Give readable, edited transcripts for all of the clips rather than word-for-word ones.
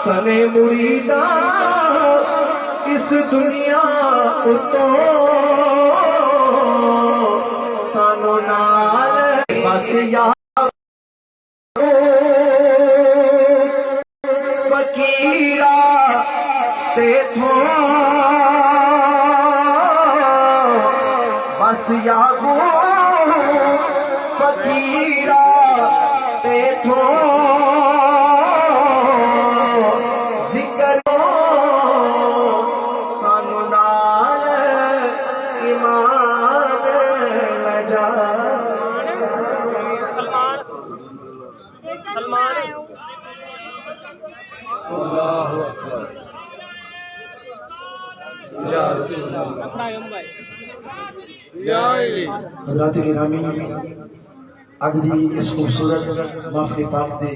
سنے مریداں اس دنیا اتوں سانو نال بس یا فقیرا تے تھوں بس یاگو فقیرا تے تھوں ذکر سانو نال ایمان لجا حضرات گرامی اج دی اس خوبصورت محفل پاک دے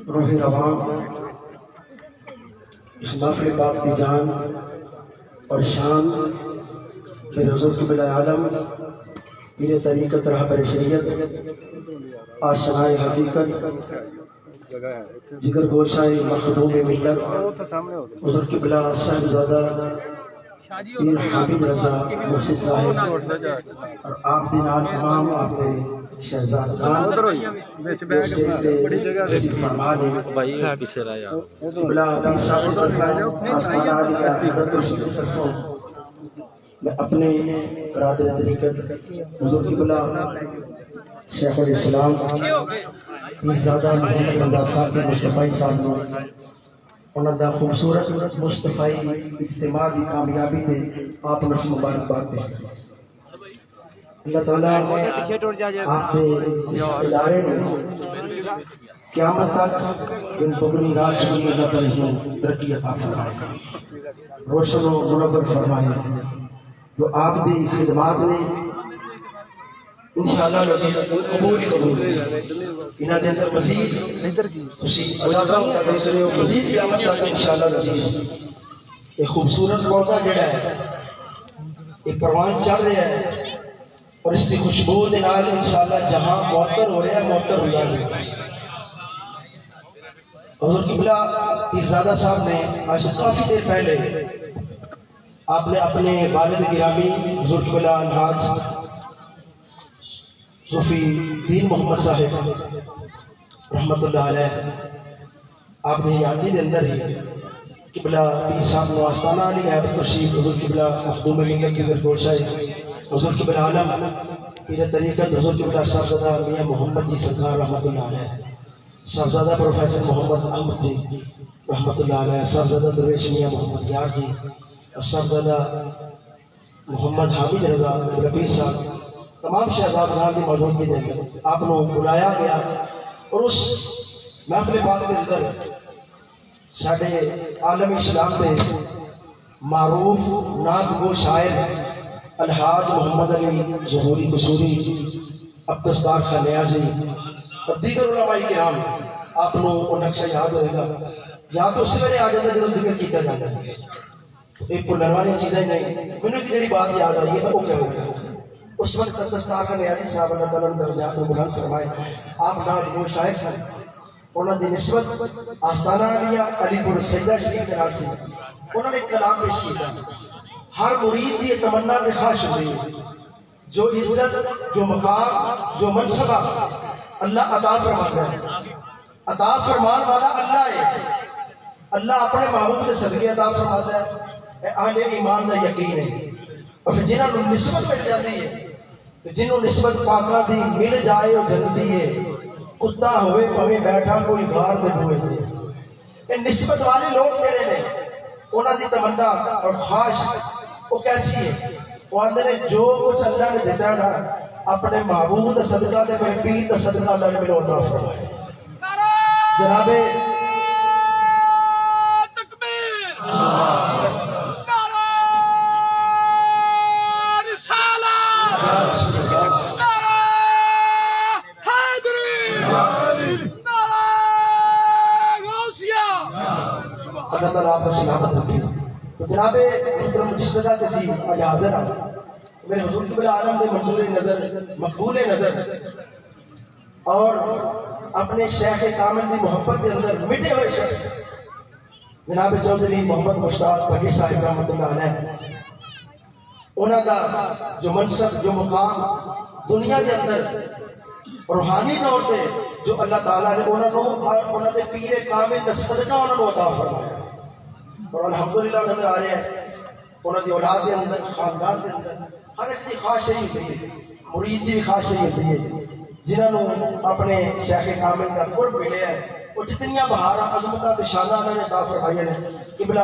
روح رواں اس محفل پاک دی جان اور شان میرے حضور قبلہ عالم پیر طریقت رہبر شریعت آشنائے حقیقت جگر گوشائے مخدوم ملت حضور قبلہ صاحبزادہ پیر حامد رضا محسن صاحب اور آپ دے نال تمام آپ دے شہزاد خان تشریف فرما لے قبلہ پیر صاحب آستانہ علیہ تشریف فرما میں اپنے برادر طریقت حضور قبلہ شیخ الاسلام پیرزادہ محمد رضا صاحب مصطفی صاحب نے انہوں دا خوبصورت مصطفی اجتماع دی کامیابی تے آپ نے مبارکباد پیش کریں اللہ تعالیٰ آپ کے اس ادارے میں قیامت تک ان دگنی رات چلی اللہ تعالیٰ نے ترقی عطا فرمائے روشن و منور فرمائے جو آپ دی خدمات نے انشاءاللہ قبول انہاں دے اندر مزید مزید قیامت تک انشاءاللہ ایک خوبصورت پودا جڑا ہے ایک پروان چل رہا ہے اور اس کی خوشبو دے نال انشاءاللہ جہاں معطر ہو رہا ہے معطر ہو جائے حضور قبلہ پیرزادہ صاحب نے آج کافی دیر پہلے آپ نے اپنے والد گرامی حضور قبلہ الحاج صوفی دین محمد صاحب رحمت اللہ علیہ آپ نے یادی دے اندر ہی قبلہ پیر صاحب نو آستانہ علی عیبت تشریف حضور قبلہ مخدوم ملت کی گرگوش شاہی حضور قبلہ عالم پیر طریقت حضور قبلہ صاحبزادہ میاں محمد جی سرکار رحمت اللہ علیہ صاحبزادہ پروفیسر محمد احمد جی رحمت اللہ علیہ صاحبزادہ درویش میاں محمد یار جی اور صاحبزادہ محمد حامد رضا ربیع صاحب تمام شہزاد خان کی موجودگی دے آپ کو بلایا گیا اور اس محفل پاک کے اندر ساڈے عالم اسلام کے معروف نعت گو شاعر الحاج محمد علی ظہوری قصوری عبدالستار خان نیازی اور دیگر علماء کرام آپ کو وہ نقشہ یاد ہوئے گا یا تو اسی وجہ آ جاتا جب ذکر کیا جاتا ہے ایک بلن والی چیزیں نہیں مجھے کی جڑی بات یاد آئی ہے وہ کیا ہوگا اس وقت عبدالستار خان نیازی صاحب اللہ تعالیٰ نے درجات و بلند فرمائے آپ نعت گو شاعر سن انہوں نے نسبت آستانہ علیہ علی پور سیدہ شریف کے نام سے انہوں نے ایک کلام پیش کیا ہر مرید کی تمنا میں خواہش ہوئی جو عزت جو مقام جو منصبہ اللہ عطا فرماتا ہے عطا فرمان والا اللہ ہے اللہ اپنے محبوب کے صدقے عطا فرماتا ہے اہل ایمان کا یقین ہے اور پھر جنہوں نے نسبت مل جاتی ہے جنہوں نسبت پاکا دی مل جائے وہ جنتی ہے کتا ہوئے پویں بیٹھا کوئی غار دے ہوئے تھے یہ نسبت والے لوگ میرے نے انہوں دی تمنا اور خواہش وہ کیسی ہے وہ آدھے نے جو کچھ اللہ نے دیتا ہے نا اپنے محبوب دا صدقہ دے میرے پیر دا صدقہ اللہ نے میرے عطا فرمائے جناب تکبیر اللہ تعالیٰ آپ کو سلامت رکھے تو جناب محترم جس جگہ سے آج حاضر ہیں میرے حضور قبلہ عالم نے منظور نظر مقبول نظر اور اپنے شیخ کامل کی محبت کے اندر مٹے ہوئے شخص جناب چودھری محمد مشتاق بھٹی صاحب رحمۃ اللہ علیہ انہوں کا جو منصب جو مقام دنیا کے اندر روحانی طور پہ جو اللہ تعالیٰ نے انہوں نے پیر کامل کا صدقہ انہوں نے عطا فرمایا اور الحمدللہ نظر آ رہے ہیں انہوں کی اولاد کے اندر خاندان کے اندر ہر ایک کی خواہش یہی ہوتی ہے مرید کی بھی خواہش یہی ہوتی ہے جنہوں نے اپنے شیخ کامل کا قرب ملے ہے وہ جتنیاں بہار عظمت شانہ انہوں نے عطا فرمائی نے قبلہ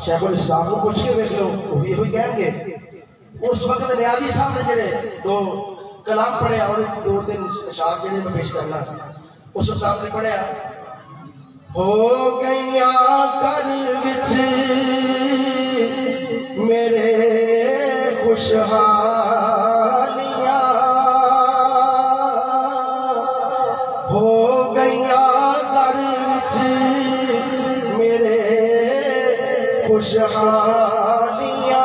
شیخ الاسلام کو پوچھ کے دیکھ لو وہ بھی یہی کہیں گے اس وقت نیازی صاحب نے جڑے دو کلام پڑھے اور دو تین اشعار جڑے میں پیش کرنا اس وقت آپ نے پڑھیا ہو گیا کر وچ میرے خوشحالیاں ہو گیا کر وچ میرے خوشحالیاں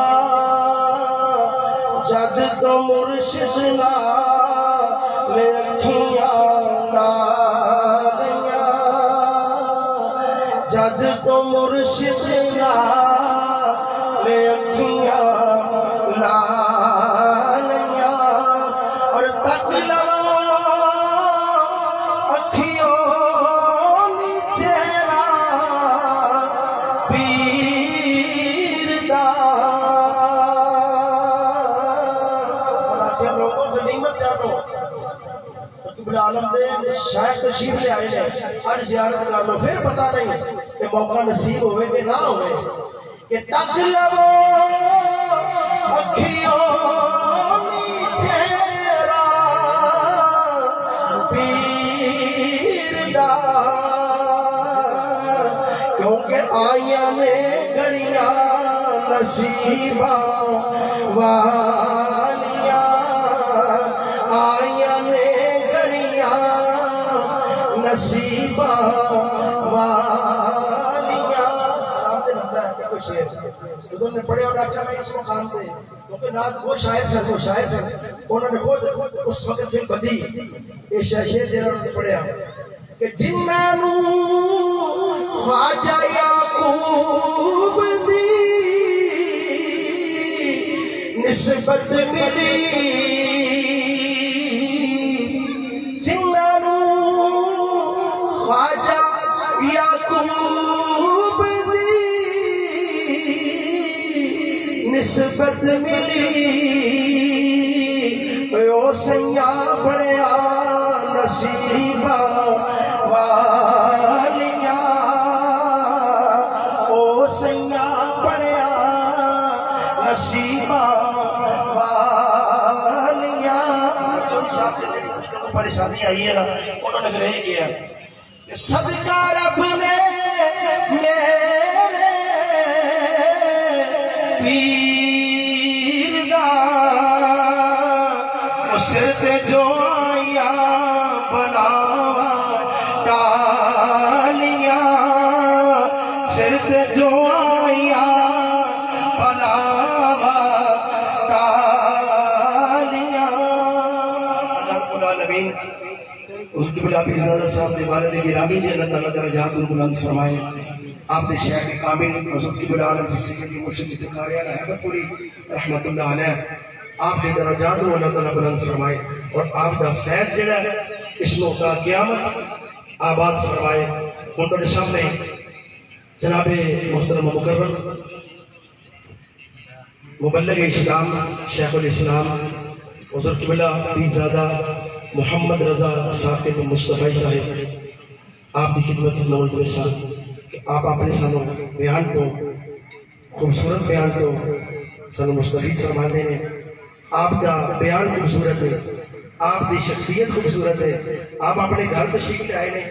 جد تو مرشد نال اکھیاں لالیاں جد تو مرشد نال اکھیاں لالیاں اور تک لواں اکھیوں نی چہرہ پیر دا عالم دے شاید تشریف لے آئے نے ہر زیارت کر لو پھر پتہ نہیں کہ موقع نصیب ہوئے کہ نہ ہوئے کہ تک لو اکھیوں نی چہرہ پیر دا کیونکہ آئیاں نے گھڑیاں نصیباں والیاں آئیاں نے نصیبہ والیاں آپ نے لگتا ہے کہ کوئی شعر انہوں نے پڑھے اور ڈاکٹر میں اس مقام پہ کیونکہ نات وہ شاعر سے انہوں نے خود اس وقت فلم بدی یہ شعر جنہوں نے پڑھیا کہ جنہوں خواجہ یعقوب دی نسبت ملی خواجہ یعقوب دی نسبت ملی او سیاں بڑیا نصیبہ والیاں او سیاں بڑیا نصیبہ والیاں پریشانی آئی ہے نا انہوں نے پھر یہی کیا صدقہ رب نے میرے پیر دا سر تے جو آئیاں بلاواں ٹالیاں سر تے جو آئیاں بلاواں ٹالیاں اللہ رب العالمین اس کی بلا پیر زادہ صاحب دے بارے دے گرامی دے اللہ تعالیٰ درجات ان بلند فرمائے آپ دے شیخ کامل حضرت کی بلا عالم سکسیکی مرشد استقاریہ رحمت پوری رحمت اللہ علیہ آپ دے درجات ان اللہ تعالیٰ بلند فرمائے اور آپ دا فیض جڑا ہے اس موقع قیامت آباد فرمائے ان کے سامنے جناب محترم مکرم مبلغ اسلام شیخ الاسلام حضرت کی بلا پیر زادہ محمد رضا ثاقب مصطفی صاحب آپ کی خدمت نوز میں ساتھ آپ اپنے سانوں بیان کو خوبصورت بیان کو سانوں مستفید فرما دینے آپ کا بیان خوبصورت ہے آپ کی شخصیت خوبصورت ہے آپ اپنے گھر تشریف لے آئے نے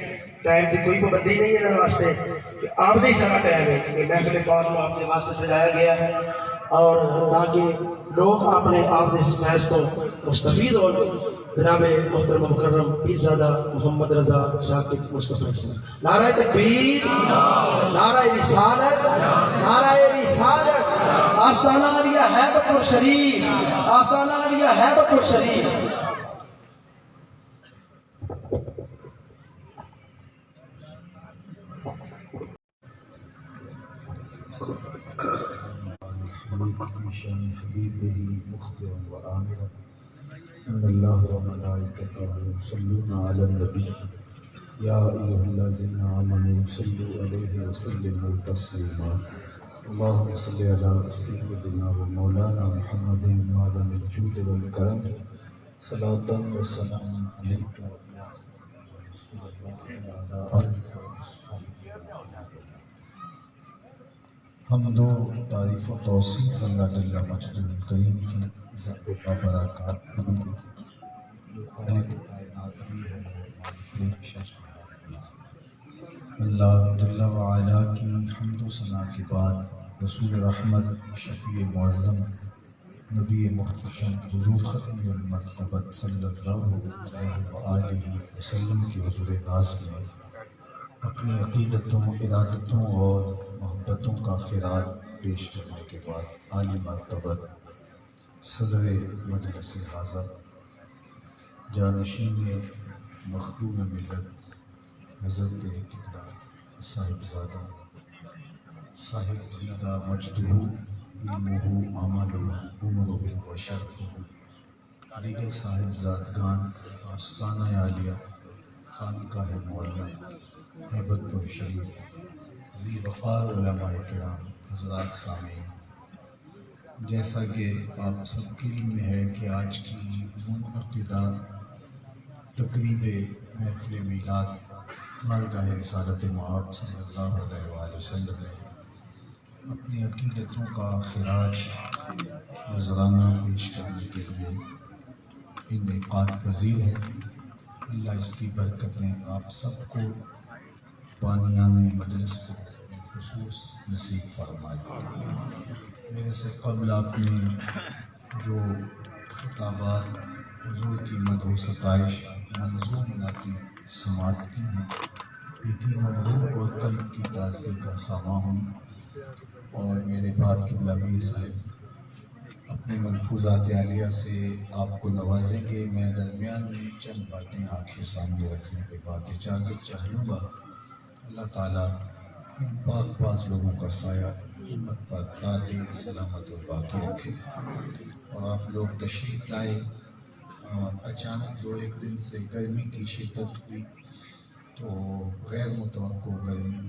ٹائم کی کوئی پابندی نہیں ہے واسطے کہ آپ نے سارا ٹائم ہے کہ محفل پاک کو آپ کے واسطے سجایا گیا ہے اور تاکہ لوگ اپنے آپ اس فیض کو مستفید ہو جناب محترم مکرم پیر زادہ محمد رضا ثاقب مصطفی صاحب نعرہ تکبیر نعرہ رسالت نعرہ رسالت آستانہ عالیہ ہیبت پور شریف، آستانہ عالیہ ہیبت پور شریف۔ شان حبيبه مخبرا وآمرا إن الله وملائكته يصلون على النبي يا أيها الذين آمنوا صلوا عليه وسلموا تسليما اللهم صل على سيدنا ومولانا محمد معدن الجود والكرم صلاة وسلام عليك وعلى آلك حمد و تعریف و توصیف اللہ جل مجد الکریم کی عزت و برکات جو خالق کائنات بھی ہے اللہ جل وعلا کی حمد و ثنا کے بعد رسول رحمت شفیع معظم نبی محتشم حضور ختم المرتبت صلی اللہ علیہ وآلہ وسلم کی حضور ناز میں اپنی عقیدتوں، ارادتوں اور محبتوں کا خراج پیش کرنے کے بعد عالی مرتبہ صدر مجلس حاضر جانشین مخدوم ملت حضرت قبلہ صاحب زیدہ مجدہ علمہ عملہ عمرہ و شرفہ دیگر صاحب زادگان آستانہ عالیہ خانقاہ معلیٰ ہیبت پور شریف ذی وقار علماء کرام حضرات سامعین، جیسا کہ آپ سب کے علم میں ہے کہ آج کی منعقدہ تقریب محفل میلاد بارگاہ رسالت مآب صلی اللہ علیہ وآلہ وسلم نے اپنی عقیدتوں کا خراج نذرانہ پیش کرنے کے لیے انعقاد پذیر ہے۔ اللہ اس کی برکتیں آپ سب کو بانیان مجلس کو خصوص نصیب فرمائے۔ میرے سے قبل آپ نے جو خطابات حضور کی مدح و ستائش منظوم نعتیں سماعت کی ہیں، یقیناً روح اور قلب کی تازگی کا سامان ہوں، اور میرے بعد قبلہ میر صاحب اپنے ملفوظات عالیہ سے آپ کو نوازیں گے۔ میں درمیان میں چند باتیں آپ کے سامنے رکھنے کے بعد اجازت چاہ لوں گا۔ اللہ تعالیٰ ان پاک باز لوگوں کا سایہ امت پر دائم سلامت اور باقی رکھے۔ اور آپ لوگ تشریف لائے، اچانک دو ایک دن سے گرمی کی شدت ہوئی تو غیر متوقع گرمی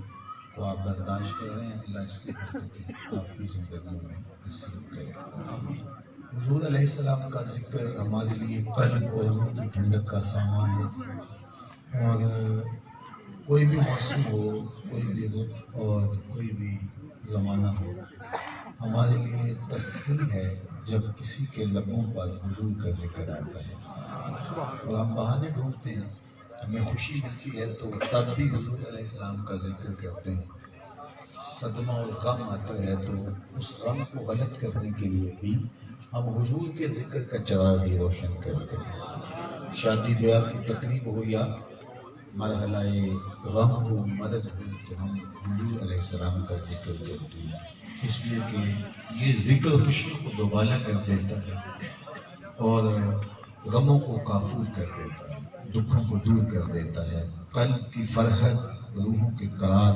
کو آپ برداشت کر رہے ہیں۔ اللہ اس کی برکتیں آپ کی زندگی میں نصیب کرے۔ حضور علیہ السلام کا ذکر ہمارے لیے قلب اور روح کی ٹھنڈک کا سامان ہے، اور کوئی بھی موسم ہو، کوئی بھی رخ اور کوئی بھی زمانہ ہو، ہمارے لیے تسکین ہے جب کسی کے لبوں پر حضور کا ذکر آتا ہے۔ اور ہم بہانے ڈھونڈتے ہیں، ہمیں خوشی ملتی ہے تو تب بھی حضور علیہ السلام کا ذکر کرتے ہیں، صدمہ اور غم آتا ہے تو اس غم کو غلط کرنے کے لیے بھی ہم حضور کے ذکر کا چراغ ہی روشن کرتے ہیں۔ شادی بیاہ کی تقریب ہو یا مرحلہ غم ہو، مدد ہو، تو ہم حضور علیہ السلام کا ذکر کرتے ہیں، اس لیے کہ یہ ذکر خوشیوں کو دوبالا کر دیتا ہے اور غموں کو کافور کر دیتا ہے، دکھوں کو دور کر دیتا ہے، قلب کی فرحت، روحوں کے قرار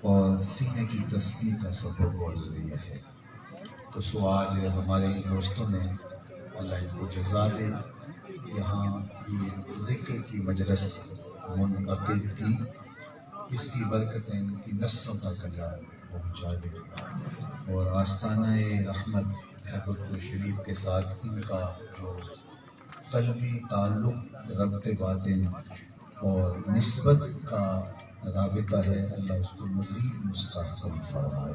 اور سینے کی تسکین کا سبب اور ذریعہ ہے۔ تو سو آج ہمارے دوستوں نے اللہ ان کو جزا دے یہاں یہ ذکر کی مجلس منعقد کی، اس کی برکتیں ان کی نسلوں تک اللہ پہنچا دے، اور آستانہ رحمت ہیبت پور شریف کے ساتھ ان کا جو قلبی تعلق، ربط باطن اور نسبت کا رابطہ ہے، اللہ اس کو مزید مستحکم فرمائے۔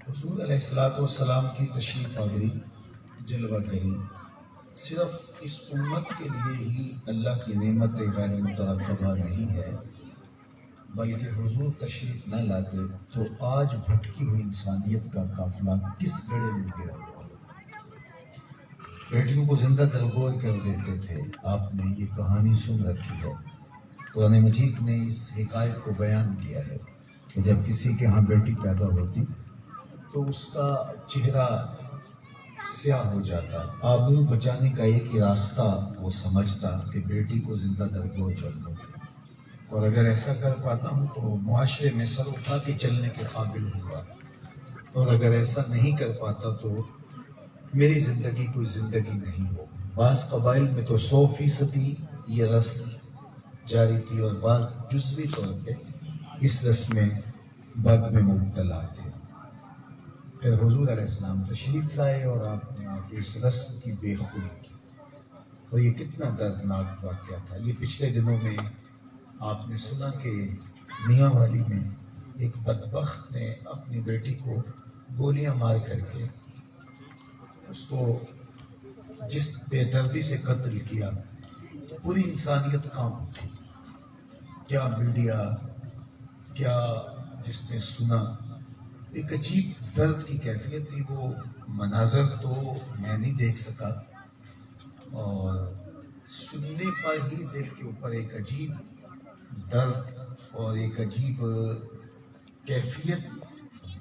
حضور علیہ السلام کی تشریف آوری، جلوہ گری صرف اس امت کے لیے ہی اللہ کی نعمت غیر مترقبہ نہیں ہے، بلکہ حضور تشریف نہ لاتے تو آج بھٹکی ہوئی انسانیت کا قافلہ کس گڑھے میں گرا ہوا ہوتا۔ بیٹیوں کو زندہ درگور کر دیتے تھے۔ آپ نے یہ کہانی سن رکھی ہے، قرآن مجید نے اس حکایت کو بیان کیا ہے کہ جب کسی کے ہاں بیٹی پیدا ہوتی تو اس کا چہرہ سیاہ ہو جاتا. آبرو بچانے کا ایک ہی راستہ وہ سمجھتا کہ بیٹی کو زندہ درگور کر دو، اور اگر ایسا کر پاتا ہوں تو معاشرے میں سر اٹھا کے چلنے کے قابل ہوگا، اور اگر ایسا نہیں کر پاتا تو میری زندگی کوئی زندگی نہیں ہو. بعض قبائل میں تو 100% یہ رسم جاری تھی، اور بعض جزوی طور پہ اس رسم میں بد میں مبتلا تھے. پھر حضور علیہ السلام تشریف لائے اور آپ نے آ کے اس رسم کی بے خوبی کی. اور یہ کتنا دردناک واقعہ تھا. یہ پچھلے دنوں میں آپ نے سنا کہ میاں والی میں ایک بدبخت نے اپنی بیٹی کو گولیاں مار کر کے اس کو جس بے دردی سے قتل کیا. پوری انسانیت کام اٹھی. کیا میڈیا، کیا جس نے سنا، ایک عجیب درد کی کیفیت تھی. وہ مناظر تو میں نہیں دیکھ سکا، اور سننے پر ہی دل کے اوپر ایک عجیب درد اور ایک عجیب کیفیت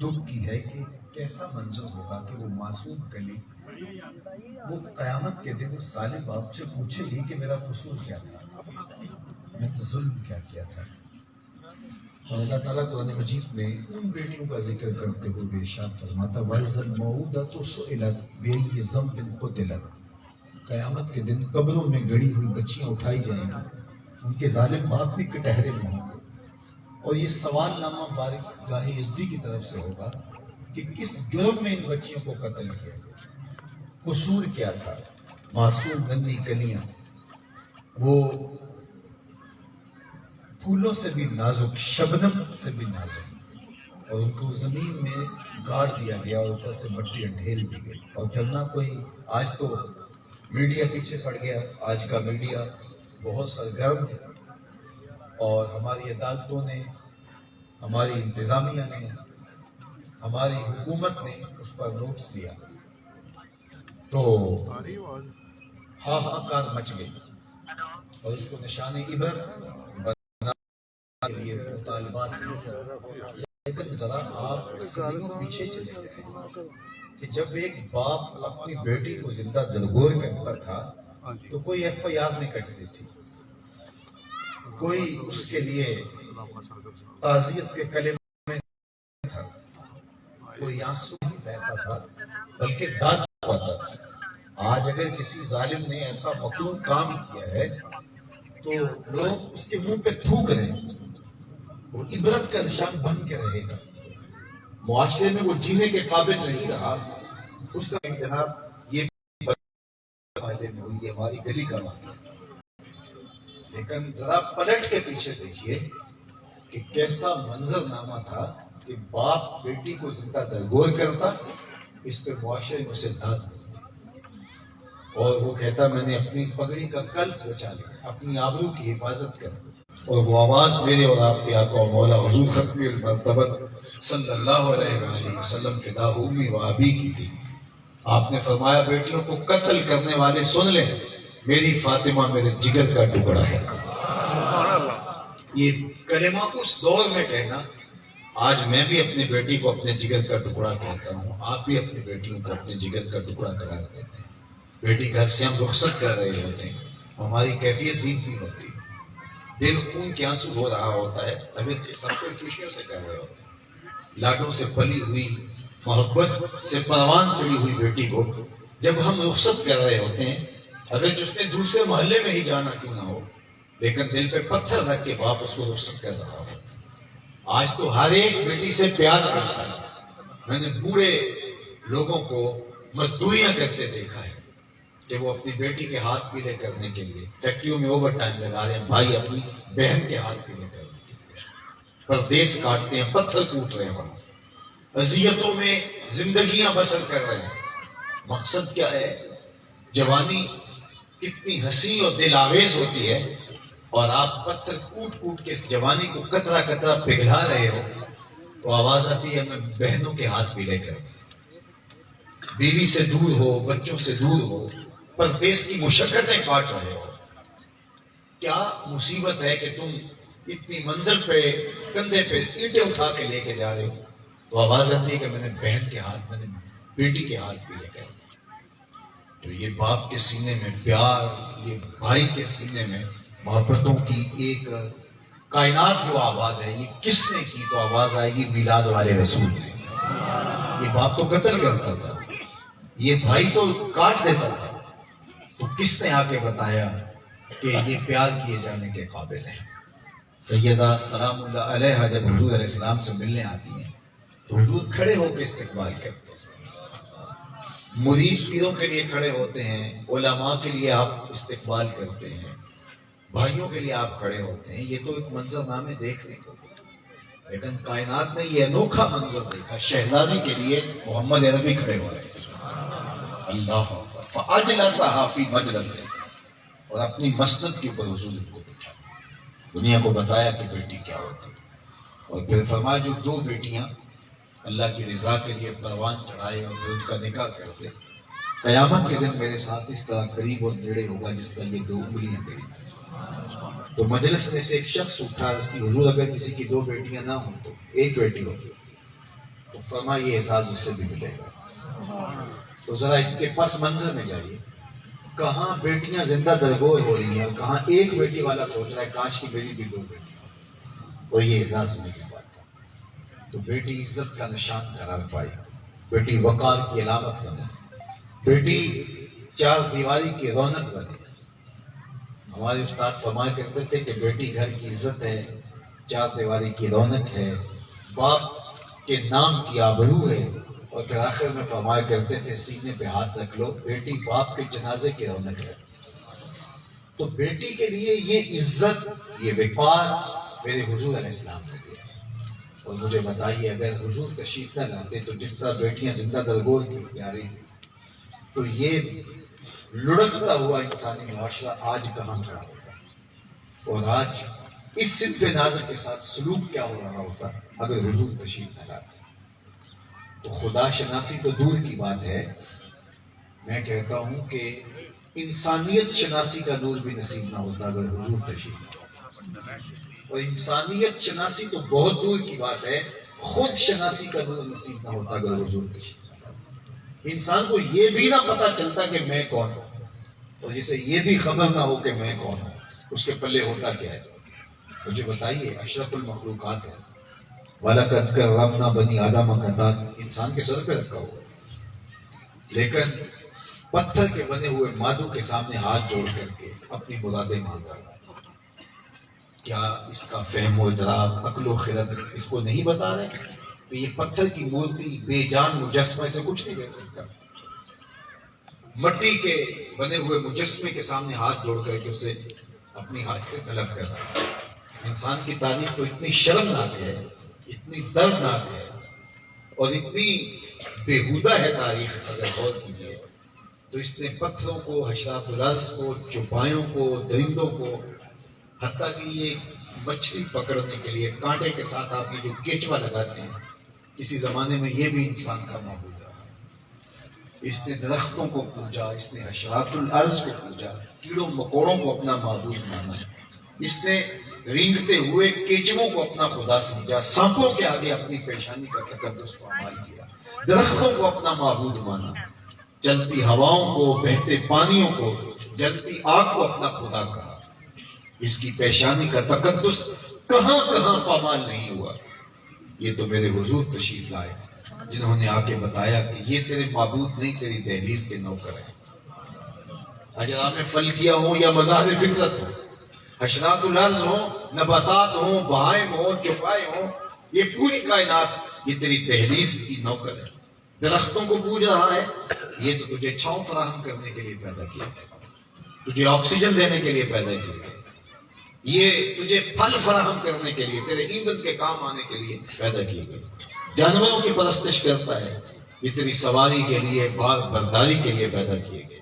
دکھ کی ہے کہ کیسا منظر ہوگا کہ وہ معصوم کلی وہ قیامت کے دن اس ظالم باپ سے پوچھے گی کہ میرا قصور کیا تھا، میں نے ظلم کیا کیا تھا. اور اللہ تعالیٰ قرآن مجید میں ان بیٹیوں کا ذکر کرتے ہوئے ارشاد فرماتا وَإِذَا الْمَوْءُودَةُ سُئِلَتْ بِأَيِّ ذَنبٍ قُتِلَتْ. قیامت کے دن قبروں میں گڑی ہوئی بچیاں اٹھائی جائیں گی، ان کے ظالم باپ بھی کٹہرے میں ہوں گے، اور یہ سوال نامہ بارک گاہ ازدی کی طرف سے ہوگا کہ کس جرم میں ان بچیوں کو قتل کیا، قصور کیا تھا. معصوم گندی کلیاں، وہ پھولوں سے بھی نازک، شبنم سے بھی نازک، اور ان کو زمین میں گاڑ دیا گیا اور اوپر سے مٹی ڈھیل دی گئی. اور پھر نہ کوئی، آج تو میڈیا پیچھے پڑ گیا. آج کا میڈیا بہت سرگرم ہے، اور ہماری عدالتوں نے، ہماری انتظامیہ نے، ہماری حکومت نے اس پر نوٹس دیا تو ہاہاکار مچ گئی، اور اس کو نشان عبرت کے لیے مطالبات. لیکن ذرا آپ صدیوں پیچھے چلے جائیں کہ جب ایک باپ اپنی بیٹی کو زندہ درگور کرتا تھا تو کوئی FIR نہیں کٹتی تھی، کوئی اس کے لیے تعزیت کے کلمے تھا، کوئی آنسو نہیں بہتا تھا بلکہ داد پاتا تھا. آج اگر کسی ظالم نے ایسا مکروہ کام کیا ہے تو لوگ اس کے منہ پہ تھوک رہے ہیں. وہ عبرت کا نشان بن کے رہے گا. معاشرے میں وہ جینے کے قابل نہیں رہا. اس کا جناب یہ میں ہوئی، یہ ہماری گلی کا واقعہ. لیکن ذرا پلٹ کے پیچھے دیکھیے کہ کیسا منظر نامہ تھا کہ باپ بیٹی کو زندہ درگور کرتا، اس پہ معاشرے میں اسے داد ملتی، اور وہ کہتا میں نے اپنی پگڑی کا قلس بچا لیا، اپنی آبرو کی حفاظت کر. اور وہ آواز میرے اور آپ کے آقا و مولا حضور ختم المرتبت صلی اللہ علیہ وآلہ وسلم فدا امی و ابی کی تھی. آپ نے فرمایا بیٹیوں کو قتل کرنے والے سن لیں، میری فاطمہ میرے جگر کا ٹکڑا ہے. یہ کلمہ اس دور میں کہنا، آج میں بھی اپنی بیٹی کو اپنے جگر کا ٹکڑا کہتا ہوں، آپ بھی اپنی بیٹیوں کو اپنے جگر کا ٹکڑا قرار دیتے ہیں. بیٹی گھر سے ہم رخصت کر رہے ہوتے ہیں، ہماری کیفیت دیکھنی ہوتی ہے، دل خون کے آنسو ہو رہا ہوتا ہے، اگر سب کو خوشیوں سے کہہ رہے ہوتے ہیں. لاڈوں سے پلی ہوئی، محبت سے پروان چڑھی ہوئی بیٹی کو جب ہم رخصت کر رہے ہوتے ہیں، اگر اس نے دوسرے محلے میں ہی جانا کیوں نہ ہو، لیکن دل پہ پتھر رکھ کے باپ اس کو رخصت کر رہا ہوتا ہے. آج تو ہر ایک بیٹی سے پیار کرتا ہے. میں نے بوڑھے لوگوں کو مزدوریاں کرتے دیکھا ہے کہ وہ اپنی بیٹی کے ہاتھ پیلے کرنے کے لیے فیکٹریوں میں اوور ٹائم لگا رہے ہیں، بھائی اپنی بہن کے ہاتھ پیلے کرنے کے لیے پردیس کاٹتے ہیں، پتھر ٹوٹ رہے ہیں، وہاں اذیتوں میں زندگیاں بسر کر رہے ہیں. مقصد کیا ہے؟ جوانی کتنی حسین اور دل آویز ہوتی ہے، اور آپ پتھر کوٹ کوٹ کے اس جوانی کو قطرہ قطرہ پگھلا رہے ہو تو آواز آتی ہے میں بہنوں کے ہاتھ پیلے کروں. بیوی سے دور ہو، بچوں سے دور ہو، پردیس کی مشقتیں کاٹ رہے ہو. کیا مصیبت ہے کہ تم اتنی منزل پہ کندھے پہ اینٹیں اٹھا کے لے کے جا رہے ہو؟ تو آواز آتی ہے کہ میں نے بہن کے ہاتھ، میں نے بیٹی کے ہاتھ پیلے کر دی. تو یہ باپ کے سینے میں پیار، یہ بھائی کے سینے میں محبتوں کی ایک کائنات جو آباد ہے، یہ کس نے کی؟ تو آواز آئے گی میلاد والے رسول نے. یہ باپ تو قتل کرتا تھا، یہ بھائی تو کاٹ دیتا تھا، تو کس نے آ کے بتایا کہ یہ پیار کیے جانے کے قابل ہے؟ سیدہ سلام اللہ علیہا جب حضور علیہ السلام سے ملنے آتی ہیں تو حضور کھڑے ہو کے استقبال کرتے ہیں. مرید پیروں کے لیے کھڑے ہوتے ہیں، علماء کے لیے آپ استقبال کرتے ہیں، بھائیوں کے لیے آپ کھڑے ہوتے ہیں. یہ تو ایک منظر نامے دیکھنے کو، لیکن کائنات نے یہ انوکھا منظر دیکھا. شہزادی کے لیے محمد عربی کھڑے ہو رہے ہیں. اللہ فاجلسھا فی مجلسہ، اور اپنی مسند کے اوپر حضور کو بٹھا دنیا کو بتایا کہ بیٹی کیا ہوتی. اور پھر فرمایا جو دو بیٹیاں اللہ کی رضا کے لیے پروان چڑھائے اور پھر ان کا نکاح کرتے، قیامت کے دن میرے ساتھ اس طرح قریب اور نیڑے ہوگا جس طرح یہ دو انگلیاں قریب. تو مجلس میں سے ایک شخص اٹھا، اس کی حضور اگر کسی کی دو بیٹیاں نہ ہوں تو ایک بیٹی ہو، تو فرمایا یہ اعزاز اس سے بھی ملے گا. تو ذرا اس کے پس منظر میں جائیے، کہاں بیٹیاں زندہ درگور ہو رہی ہیں اور کہاں ایک بیٹی والا سوچ رہا ہے کاش کی میری بھی دو بیٹی، اور یہ اعزاز ہونے کی بات ہے. تو بیٹی عزت کا نشان قرار پائی، بیٹی وقار کی علامت بنے، بیٹی چار دیواری کی رونق بنے. ہمارے استاد فرمایا کرتے تھے کہ بیٹی گھر کی عزت ہے، چار دیواری کی رونق ہے، باپ کے نام کی آبرو ہے. اور پھر آخر میں فرمایا کرتے تھے سینے پہ ہاتھ رکھ لو، بیٹی باپ کے جنازے کی رونق ہے. تو بیٹی کے لیے یہ عزت، یہ وقار میرے حضور علیہ السلام نے دیا. اور مجھے بتائیے اگر حضور تشریف نہ لاتے تو جس طرح بیٹیاں زندہ درگور کی جا رہی تھی، تو یہ لڑکتا ہوا انسانی معاشرہ آج کہاں کھڑا ہوتا، اور آج اس صنف نازک کے ساتھ سلوک کیا ہو رہا ہوتا اگر حضور تشریف نہ لاتے. تو خدا شناسی تو دور کی بات ہے، میں کہتا ہوں کہ انسانیت شناسی کا نور بھی نصیب نہ ہوتا اگر حضور تشریف نہ لاتے. اور انسانیت شناسی تو بہت دور کی بات ہے، خود شناسی کا نور نصیب نہ ہوتا اگر حضور تشریف نہ لاتے. انسان کو یہ بھی نہ پتا چلتا کہ میں کون ہوں، اور جسے یہ بھی خبر نہ ہو کہ میں کون ہوں، اس کے پلے ہوتا کیا ہے؟ مجھے بتائیے، اشرف المخلوقات ہے، وَلَقَدْ كَرَّمْنَا بَنِي آدَمَ کا تاج انسان کے سر پہ رکھا ہوا ہے، لیکن پتھر کے بنے ہوئے مادو کے سامنے ہاتھ جوڑ کر کے اپنی مرادیں مانگ رہا ہے. کیا اس کا فہم و ادراک، عقل و خرد اس کو نہیں بتا رہے کہ یہ پتھر کی مورتی بے جان مجسمے سے کچھ نہیں کر سکتا؟ مٹی کے بنے ہوئے مجسمے کے سامنے ہاتھ جوڑ کر کے اسے اپنی حاجتیں طلب کر رہا ہے. انسان کی تاریخ تو اتنی شرمناک ہے، اتنی دردناک ہے، اور اتنی بےہودہ ہے تاریخ. اگر غور کیجیے تو اس نے پتھروں کو، حشرات الارض کو، چوپایوں کو، درندوں کو، حتیٰ کہ یہ مچھلی پکڑنے کے لیے کانٹے کے ساتھ آپ یہ جو کیچوا لگاتے ہیں، کسی زمانے میں یہ بھی انسان کا معبود رہا. اس نے درختوں کو پوجا، اس نے حشرات الارض کو پوجا، کیڑوں مکوڑوں کو اپنا معبود مانا. اس نے رینگتے ہوئے کیچووں کو اپنا خدا سمجھا، سانپوں کے آگے اپنی پیشانی کا تقدس پامال کیا، درختوں کو اپنا معبود مانا، چلتی ہواؤں کو، بہتے پانیوں کو، جلتی آگ کو اپنا خدا کہا. اس کی پیشانی کا تقدس کہاں کہاں پامال نہیں ہوا. یہ تو میرے حضور تشریف لائے جنہوں نے آ کے بتایا کہ یہ تیرے معبود نہیں، تیری دہلیز کے نوکر ہیں. اجرام فلکیہ ہوں یا مظاہر فطرت ہوں، حشرات الارض ہوں، نباتات ہوں، بہائم ہوں، چوپائے ہوں، یہ پوری کائنات یہ تیری دہلیز کی نوکر ہے. درختوں کو پوج رہا ہے، یہ تو تجھے چھاؤں فراہم کرنے کے لیے پیدا کیا گیا، تجھے آکسیجن دینے کے لیے پیدا کیا گیا، یہ تجھے پھل فراہم کرنے کے لیے، تیرے ایندھن کے کام آنے کے لیے پیدا کیے گئے. جانوروں کی پرستش کرتا ہے، یہ تیری سواری کے لیے، بار برداری کے لیے پیدا کیے گئے.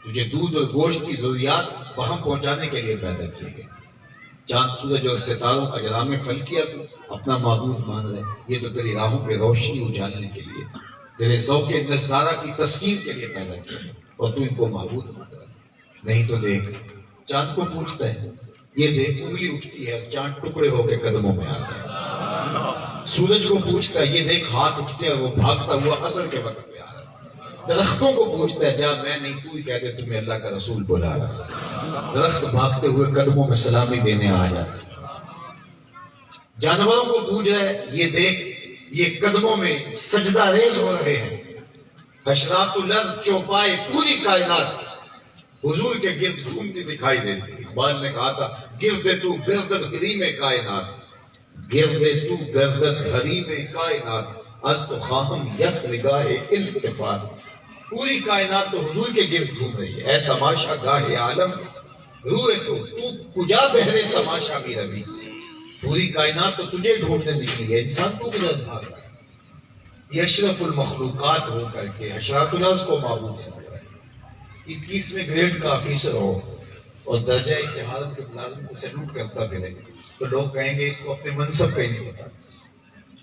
تجھے دودھ اور گوشت کی ضروریات وہاں پہنچانے کے لیے پیدا کیے گئے. چاند، سورج اور ستاروں کا اجرام فلکیہ کو اپنا معبود مان رہے، یہ تو تیری راہوں پہ روشنی اجالنے کے لیے، تیرے ذوق نظارہ کی تسکین کے لیے پیدا کیے گئے، اور تو ان کو معبود مان رہا ہے. نہیں تو دیکھ، چاند کو پوچھتا ہے، یہ دیکھ انگلی اٹھتی ہے، چاند ٹکڑے ہو کے قدموں میں آتا ہے. سورج کو پوچھتا ہے یہ دیکھ ہاتھ اٹھتے ہیں وہ بھاگتا ہوا عصر کے وقت پہ آ رہا ہے. درختوں کو پوچھتا ہے جا میں نہیں تو ہی کہتے تمہیں اللہ کا رسول بلا رہا ہے. درخت بھاگتے ہوئے قدموں میں سلامی دینے آ جاتے ہیں. جانوروں کو پوچھ رہا ہے یہ دیکھ یہ قدموں میں سجدہ ریز ہو رہے ہیں. حشرات الارض چوپائے پوری کائنات حضور کے گرد گھومتی دکھائی دیتی. اقبال نے کہا تھا گرد تو گردن حریم کائنات گرد تو گردن حریم کائنات از تو خواہم یک نگاہ التفات. پوری کائنات تو حضور کے گرد گھوم رہی ہے. اے تماشا گاہ عالم روئے تو کجا بہرے تماشا بھی ربی. پوری کائنات تو تجھے ڈھونڈنے نکلی ہے انسان تو کدھر بھاگ رہا ہے. یہ اشرف المخلوقات ہو کر کے حشرات الارض کو معبود سمجھ رہا ہے. 21ویں گریڈ کا آفیسر ہو اور درجہ جہالت کے ملازم کو سیلوٹ کرتا پھرے تو لوگ کہیں گے اس کو اپنے منصب کا ہی نہیں پتا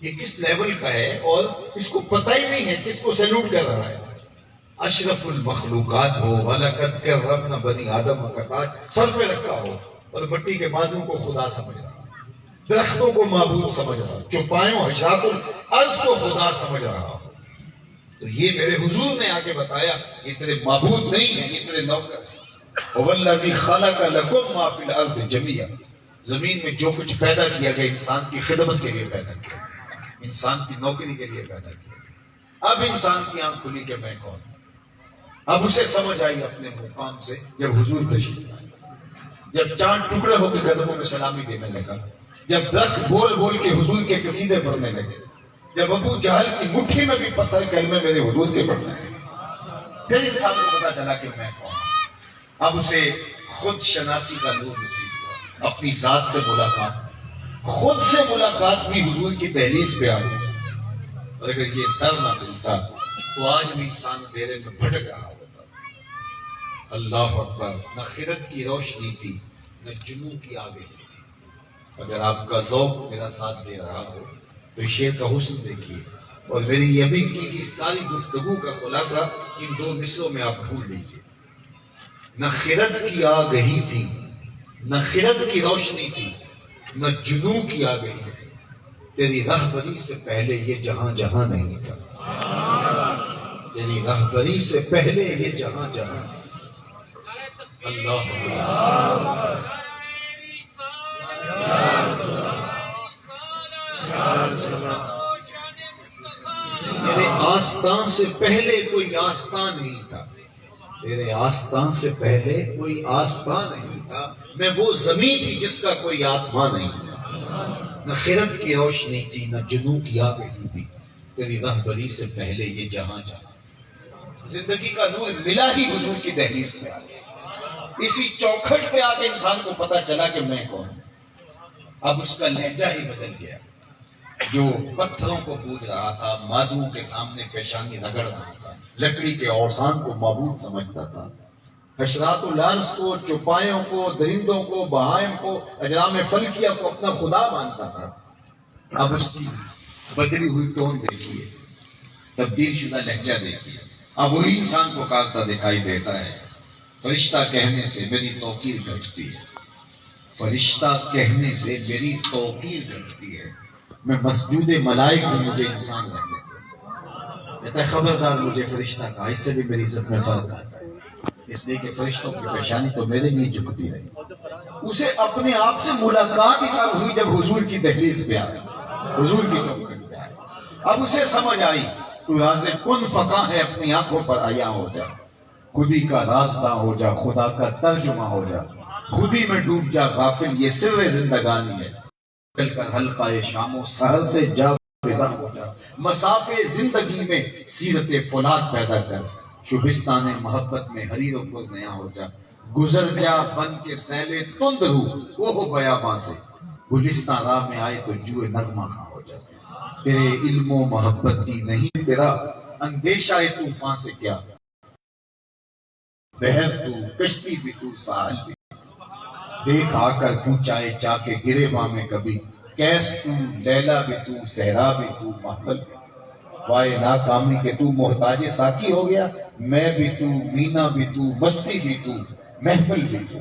یہ کس لیول کا ہے اور اس کو پتہ ہی نہیں ہے کس کو سیلوٹ کر رہا ہے. اشرف المخلوقات ہو وَلَقَدْ كَرَّمْنَا بَنِي آدَمَ کا تاج سر پہ رکھا ہو اور مٹی کے بازو کو خدا سمجھ رہا درختوں کو معبود سمجھ رہا چوپایوں حشرات الارض کو خدا سمجھ رہا ہو. تو یہ میرے حضور نے آگے بتایا یہ تیرے معبود نہیں ہیں یہ تیرے نوکر ہیں. وَالَّذِي خَلَقَ لَكُم مَا فِي الْأَرْضِ جَمِيعًا. زمین میں جو کچھ پیدا کیا گیا انسان کی خدمت کے لیے پیدا کیا گیا انسان کی نوکری کے لیے پیدا کیا گیا. اب انسان کی آنکھ کھلی کہ میں کون ہوں. اب اسے سمجھ آئی اپنے مقام سے جب حضور تشریف آئے جب چاند ٹکڑے ہو کے قدموں میں سلامی دینے لگا جب درخت بول بول کے حضور کے قصیدے پڑھنے لگے جب ابو جہل کی مٹھی میں بھی پتھر کلمے میرے حضور کے پڑھنے لگے پھر انسان کو پتا چلا کہ میں کون ہوں. اب اسے خود شناسی کا نور نصیب ہوا اپنی ذات سے ملاقات خود سے ملاقات بھی حضور کی دہلیز پہ آ گئی. اور اگر یہ در نہ ملتا تو آج بھی انسان اندھیرے میں بھٹک رہا ہوتا. اللہ اکبر. نہ خرد کی روشنی تھی نہ جنوں کی آگہی تھی. اگر آپ کا ذوق میرا ساتھ دے رہا ہو تو شعر کا حسن دیکھیے اور میری یہ بھی کی ساری گفتگو کا خلاصہ ان 2 مصروں میں آپ ڈھونڈ لیجیے. نہ خرد کی آگہی تھی نہ خرد کی روشنی تھی نہ جنوں کی آگہی تھی. تیری رہبری سے پہلے یہ جہاں جہاں نہیں تھا. تیری رہبری سے پہلے یہ جہاں جہاں نہیں. اللہ میرے آستان سے پہلے کوئی آستان نہیں تھا. تیرے آستان سے پہلے کوئی آستان نہیں تھا. میں وہ زمین تھی جس کا کوئی آسمان نہیں تھا. نہ خرد کی روشنی تھی نہ جنوں کی آگہی تھی. تیری رہبری سے پہلے یہ جہاں جہاں. زندگی کا نور ملا ہی حضور کی دہلیز پہ آ گیا. اسی چوکھٹ پہ آ کے انسان کو پتا چلا کہ میں کون ہوں. اب اس کا لہجہ ہی بدل گیا. جو پتھروں کو پوج رہا تھا مادوں کے سامنے پیشانی رگڑ رہا تھا لکڑی کے اوسان کو معبود سمجھتا تھا. حشرات الارض کو چوپایوں کو درندوں کو بہائم کو اجرام فلکیہ کو اپنا خدا مانتا تھا. اب اس کی بدلی ہوئی ٹون دیکھیے تبدیل شدہ لہجہ دیکھیے. اب وہی انسان کو کارتا دکھائی دیتا ہے. فرشتہ کہنے سے میری توقیر گھٹتی ہے. فرشتہ کہنے سے میری توقیر گھٹتی ہے. میں مسجود ملائک میں مجھے انسان رہنے دے. کہتا ہے خبردار مجھے فرشتہ کہا اس سے بھی میری عزت میں فرق آتا ہے. اس لیے کہ فرشتوں کی پیشانی تو میرے لیے جھکتی رہی. اسے اپنے آپ سے ملاقات ہی تب ہوئی جب حضور کی دہلیز پہ آیا حضور کی چوکھٹ پہ آیا. اب اسے سمجھ آئی تو راز کن فقاں ہے اپنی آنکھوں پر عیاں ہو جا. خودی کا رازداں ہو جا خدا کا ترجمہ ہو جا. خودی میں ڈوب جا غافل یہ سر زندگانی ہے. کل کا حلقہ شام و سحر سے جا پیدا ہو جا. مسافے زندگی میں سیرت فولاد پیدا کر. شبستان محبت میں حریر و پر نیا ہو جا. گزر جا بن کے سیلے تند رو وہ ہو بیاباں سے. گلستان راہ میں آئے تو جوئے نغمہ ہاں ہو جا. تیرے علم و محبت کی نہیں تیرا اندیشہ طوفان سے کیا. بحر تو کشتی بھی تو ساحل بھی دیکھ آ کر پوچھائے جا کے گریباں میں کبھی. کیس تو لیلا بھی تو صحرا بھی تو محفل بھی. وائے ناکامی کہ تو محتاج ساکی ہو گیا. میں بھی تو مینا بھی تو مستی بھی تو محفل بھی تو.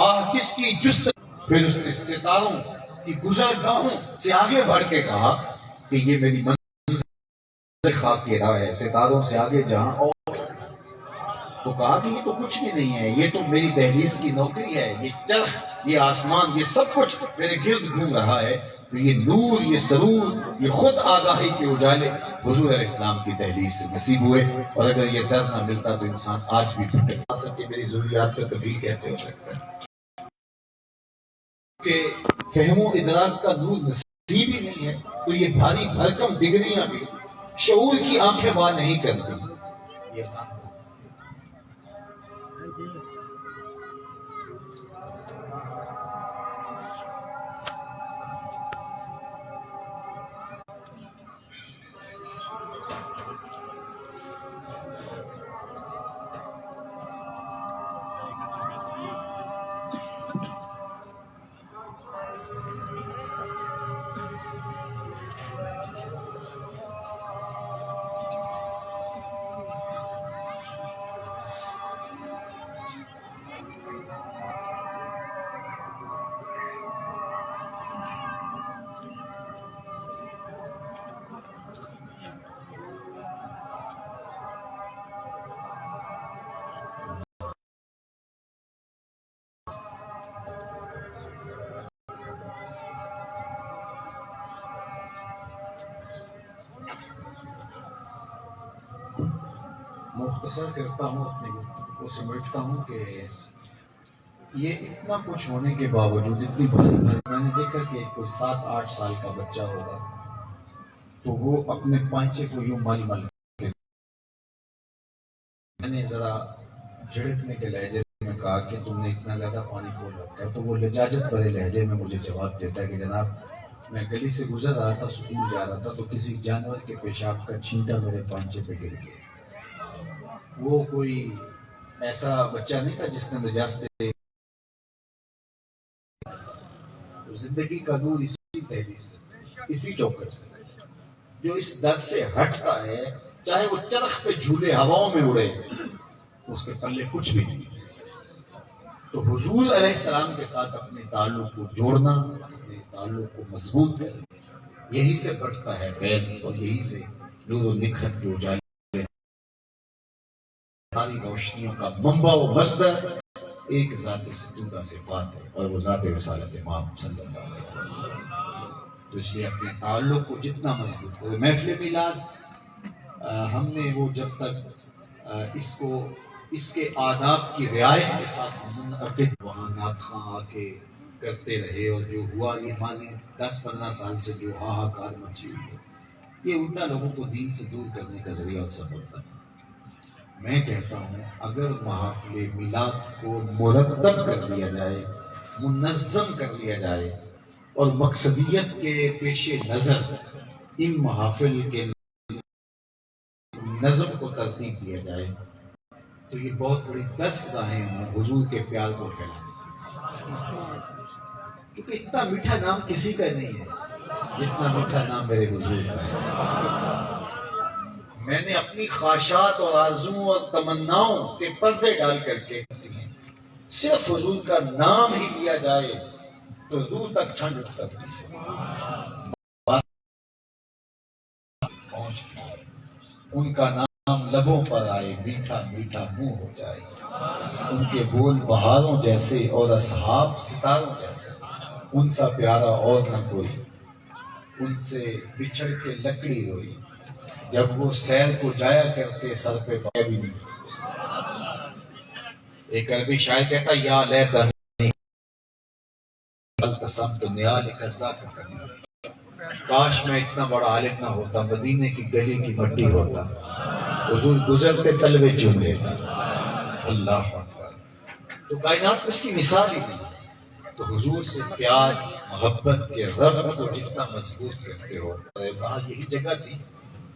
آہ کس کی جست پھر اس نے ستاروں کی گزرگاہوں سے آگے بڑھ کے کہا کہ یہ میری منزل خاک کی راہ ہے، ستاروں سے آگے جہاں اور تو کہا کہ یہ تو کچھ بھی نہیں ہے، یہ تو میری دہلیز کی نوکری ہے، یہ چرخ، یہ آسمان، یہ سب کچھ میرے گرد گھوم رہا ہے، تو یہ نور، یہ سرور، یہ خود آگاہی کے اجالے حضور علیہ السلام کی دہلیز سے نصیب ہوئے۔ اور اگر یہ درد نہ ملتا تو انسان آج بھی بھٹک سکے، میری ضروریات کا تبدیل کیسے ہو سکتا ہے کہ فہم و ادراک کا نور نصیب ہی نہیں ہے، تو یہ بھاری بھرکم ڈگریاں بھی شعور کی آنکھیں بار نہیں کرتی۔ یہ آسان مختصر کرتا ہوں، اپنے گفتگو کو سمجھتا ہوں کہ یہ اتنا کچھ ہونے کے باوجود اتنی بھاری میں نے دیکھا کہ کوئی 7-8 سال کا بچہ ہوگا تو وہ اپنے پانچے کو یوں مل مل کے، میں نے ذرا جھڑکنے کے لہجے میں کہا کہ تم نے اتنا زیادہ پانی کھول رکھا ہے، تو وہ لجاجت بھرے لہجے میں مجھے جواب دیتا ہے کہ جناب میں گلی سے گزر رہا تھا، سکول جا رہا تھا، تو کسی جانور کے پیشاب کا چھینٹا میرے پانچے پہ گر گیا۔ وہ کوئی ایسا بچہ نہیں تھا جس نے نجاست، زندگی کا نور اسی دہلیز سے، اسی چوکر سے، جو اس در سے ہٹتا ہے چاہے وہ چرخ پہ جھولے ہواؤں میں اڑے، اس کے پلے کچھ بھی نہیں۔ تو حضور علیہ السلام کے ساتھ اپنے تعلق کو جوڑنا، اپنے تعلق کو مضبوط کرنا، یہی سے بڑھتا ہے فیض، اور یہی سے نور و نکھت جو جائے ساری روشنیوں کا منبع و مصدر ایک ذات ستودہ صفات ہے، اور وہ ذات رسالت امام صلی اللہ علیہ وسلم۔ تو اس لیے اپنے تعلق کو جتنا مضبوط کرے۔ محفل میلاد ہم نے وہ جب تک اس کے آداب کی رعایت کے ساتھ منعقد، وہاں نعت خواں آ کے کرتے رہے، اور جو ہوا یہ ماضی 10-15 سال سے جو ہاہاکار مچی ہوئی ہے، یہ الٹا لوگوں کو دین سے دور کرنے کا ذریعہ اور سبب ہے۔ میں کہتا ہوں اگر محافل میلاد کو مرتب کر لیا جائے، منظم کر لیا جائے، اور مقصدیت کے پیش نظر ان محافل کے نظم کو ترتیب دیا جائے تو یہ بہت بڑی درس گاہیں ہیں حضور کے پیار کو پھیلانے کی۔ کیونکہ اتنا میٹھا نام کسی کا نہیں ہے جتنا میٹھا نام میرے حضور کا ہے۔ میں نے اپنی خواہشات اور آرزوؤں اور تمناؤں کے پردے ڈال کر کے صرف حضور کا نام ہی لیا جائے تو روح تک ٹھنڈ اترتی ہے، پہنچتی ہے۔ ان کا نام لبوں پر آئے، میٹھا میٹھا منہ ہو جائے، ان کے بول بہاروں جیسے اور اصحاب ستاروں جیسے، ان سا پیارا اور نہ کوئی، ان سے بچھڑ کے لکڑی روئی، جب وہ سیر کو جایا کرتے سر پہ پایا بھی نہیں۔ ایک عربی شاعر کہتا یا لیتنی التسمت نیالک ذاک قدیم، کاش میں اتنا بڑا عالم نہ ہوتا، مدینے کی گلی کی مٹی ہوتا، حضور گزرتے تلوے چوم لیتا۔ اللہ اکبر۔ تو کائنات میں اس کی مثال ہی نہیں۔ تو حضور سے پیار محبت کے ربط کو جتنا مضبوط کرتے ہو، وہاں یہی جگہ تھی،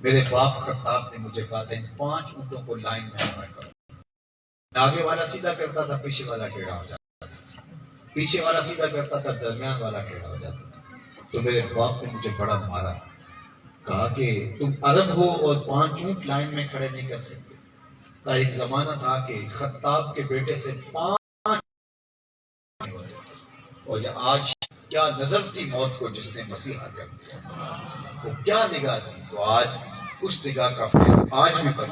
میرے باپ خطاب نے مجھے کہا تھا ان 5 اونٹوں کو لائن میں کھڑا کرو۔ آگے والا سیدھا کرتا تھا، پیچھے والا ٹیڑھا ہو جاتا تھا، پیچھے والا سیدھا کرتا تھا، درمیان والا ٹیڑھا ہو جاتا تھا۔ تو میرے باپ نے مجھے بڑا مارا، کہا کہ تم عرب ہو اور 5 اونٹ لائن میں کھڑے نہیں کر سکتے۔ کا ایک زمانہ تھا کہ خطاب کے بیٹے سے 5 ہوتے تھے، اور آج کیا نظر تھی موت کو جس نے مسیحا کر دیا، وہ کیا نگاہ تھی، تو آج اس نگاہ کا فیض آج بھی بچ